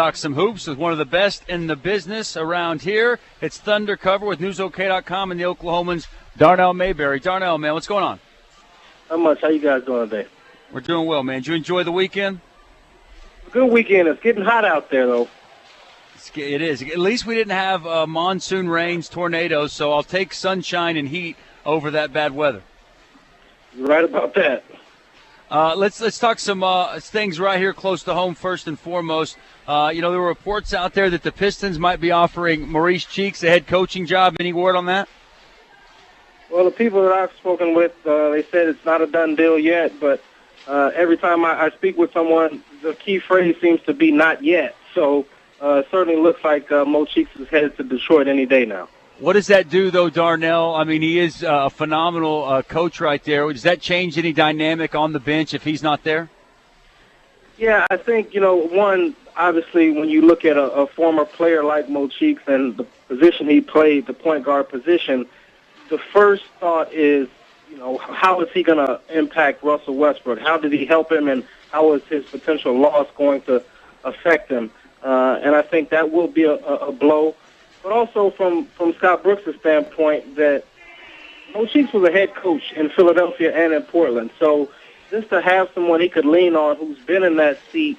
talk some hoops with one of the best in the business around here. It's Thunder Cover with NewsOK.com and the Oklahomans, Darnell Mayberry. Darnell, man, what's going on? Not much. How you guys doing today? We're doing well, man. Did you enjoy the weekend? Good weekend. It's getting hot out there, though. It is. At least we didn't have monsoon rains, tornadoes, so I'll take sunshine and heat over that bad weather. You're right about that. Let's talk some things right here close to home first and foremost. There were reports out there that the Pistons might be offering Maurice Cheeks a head coaching job. Any word on that? Well, the people that I've spoken with, they said it's not a done deal yet, but every time I speak with someone, the key phrase seems to be not yet. So it certainly looks like Mo Cheeks is headed to Detroit any day now. What does that do, though, Darnell? I mean, he is a phenomenal coach right there. Does that change any dynamic on the bench if he's not there? Yeah, I think, one, obviously, when you look at a former player like Mo Cheeks and the position he played, the point guard position, the first thought is, how is he going to impact Russell Westbrook? How did he help him, and how is his potential loss going to affect him? And I think that will be a blow. But also from Scott Brooks' standpoint, that Mo Cheeks was a head coach in Philadelphia and in Portland. So just to have someone he could lean on who's been in that seat,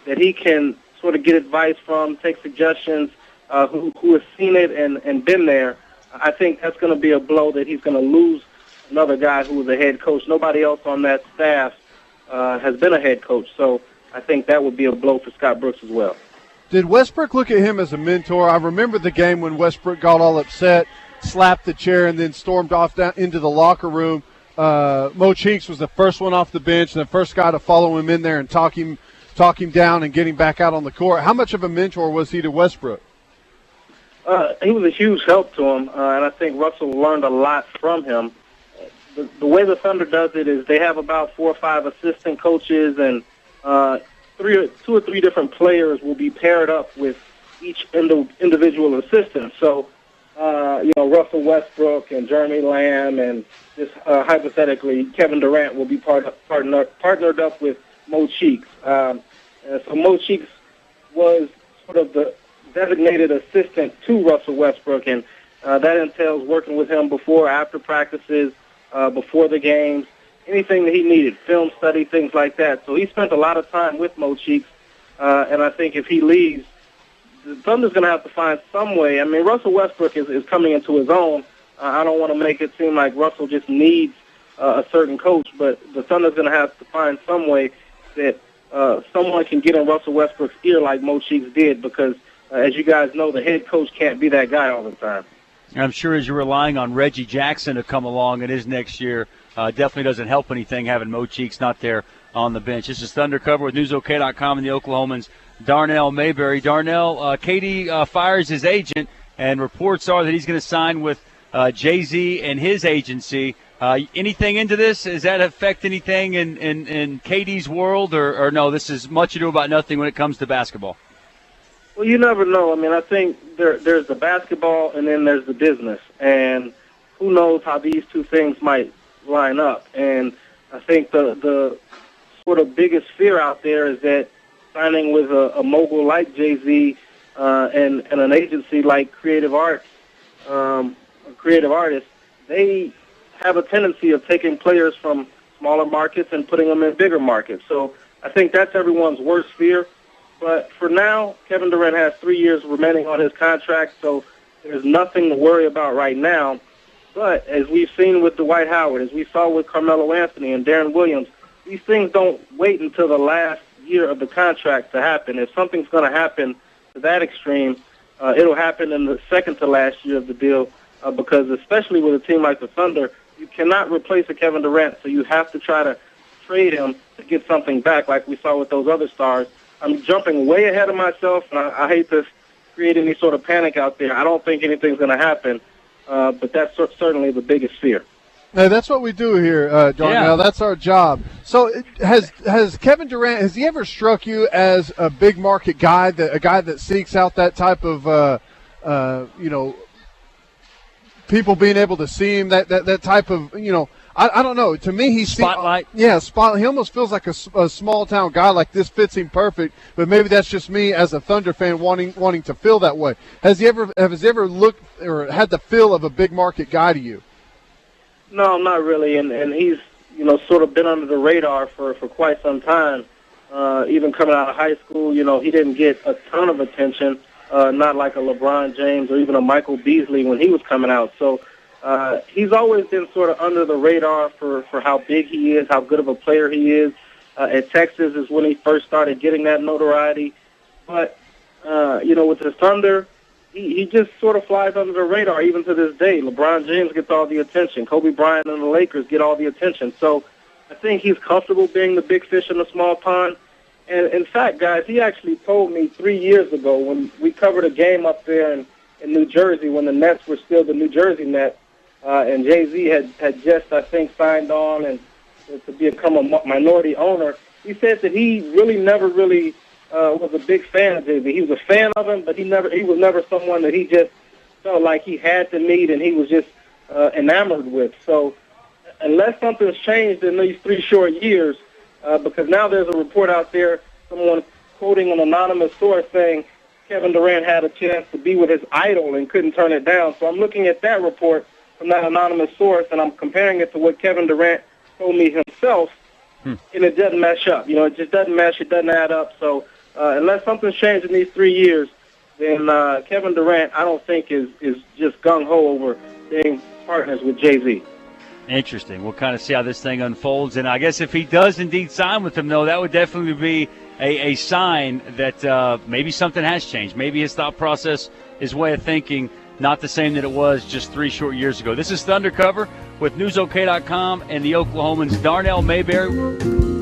that he can sort of get advice from, take suggestions, who has seen it and been there, I think that's going to be a blow that he's going to lose another guy who was a head coach. Nobody else on that staff has been a head coach. So I think that would be a blow for Scott Brooks as well. Did Westbrook look at him as a mentor? I remember the game when Westbrook got all upset, slapped the chair, and then stormed off down into the locker room. Mo Cheeks was the first one off the bench and the first guy to follow him in there and talk him down and get him back out on the court. How much of a mentor was he to Westbrook? He was a huge help to him, and I think Russell learned a lot from him. The way the Thunder does it is they have about 4 or 5 assistant coaches, and 2 or 3 different players will be paired up with each individual assistant. So, Russell Westbrook and Jeremy Lamb and just hypothetically Kevin Durant will be partnered up with Mo Cheeks. So Mo Cheeks was sort of the designated assistant to Russell Westbrook, and that entails working with him before, after practices, before the games, anything that he needed, film study, things like that. So he spent a lot of time with Mo Cheeks, and I think if he leaves, the Thunder's going to have to find some way. I mean, Russell Westbrook is coming into his own. I don't want to make it seem like Russell just needs a certain coach, but the Thunder's going to have to find some way that someone can get in Russell Westbrook's ear like Mo Cheeks did, because, as you guys know, the head coach can't be that guy all the time. I'm sure as you're relying on Reggie Jackson to come along in his next year, definitely doesn't help anything having Mo Cheeks not there on the bench. This is Thunder Cover with NewsOK.com and the Oklahomans, Darnell Mayberry. Darnell, KD fires his agent, and reports are that he's going to sign with Jay-Z and his agency. Anything into this? Does that affect anything in KD's world, or no, this is much ado about nothing when it comes to basketball? Well, you never know. I mean, I think there's the basketball and then there's the business. And who knows how these two things might line up. And I think the sort of biggest fear out there is that signing with a mogul like Jay-Z and an agency like Creative Artists, they have a tendency of taking players from smaller markets and putting them in bigger markets. So I think that's everyone's worst fear. But for now, Kevin Durant has 3 years remaining on his contract, so there's nothing to worry about right now. But as we've seen with Dwight Howard, as we saw with Carmelo Anthony and Darren Williams, these things don't wait until the last year of the contract to happen. If something's going to happen to that extreme, it'll happen in the second to last year of the deal, because especially with a team like the Thunder, you cannot replace a Kevin Durant, so you have to try to trade him to get something back like we saw with those other stars. I'm jumping way ahead of myself, and I hate to create any sort of panic out there. I don't think anything's going to happen, but that's certainly the biggest fear. Hey, that's what we do here, Darnell. Yeah. That's our job. So has Kevin Durant, has he ever struck you as a big market guy, a guy that seeks out that type of, people being able to see him, that type of, I don't know. To me, he's Spotlight. Spotlight. He almost feels like a small town guy. Like this fits him perfect. But maybe that's just me as a Thunder fan wanting to feel that way. Has he ever looked or had the feel of a big market guy to you? No, not really. And he's sort of been under the radar for quite some time. Even coming out of high school, he didn't get a ton of attention. Not like a LeBron James or even a Michael Beasley when he was coming out. So. He's always been sort of under the radar for how big he is, how good of a player he is. At Texas is when he first started getting that notoriety. But, with the Thunder, he just sort of flies under the radar even to this day. LeBron James gets all the attention. Kobe Bryant and the Lakers get all the attention. So I think he's comfortable being the big fish in the small pond. And, in fact, guys, he actually told me 3 years ago when we covered a game up there in New Jersey when the Nets were still the New Jersey Nets. And Jay-Z had just, I think, signed on and to become a minority owner. He said that he really never was a big fan of Jay-Z. He was a fan of him, but he was never someone that he just felt like he had to meet and he was just enamored with. So unless something's changed in these 3 short years, because now there's a report out there, someone quoting an anonymous source saying Kevin Durant had a chance to be with his idol and couldn't turn it down. So I'm looking at that report from that anonymous source, and I'm comparing it to what Kevin Durant told me himself, and it doesn't match up. It just doesn't match. It doesn't add up. So unless something's changed in these 3 years, then Kevin Durant, I don't think, is just gung-ho over being partners with Jay-Z. Interesting. We'll kind of see how this thing unfolds. And I guess if he does indeed sign with him, though, that would definitely be a sign that maybe something has changed. Maybe his thought process, his way of thinking, not the same that it was just 3 short years ago. This is Thundercover with NewsOK.com and the Oklahomans. Darnell Mayberry.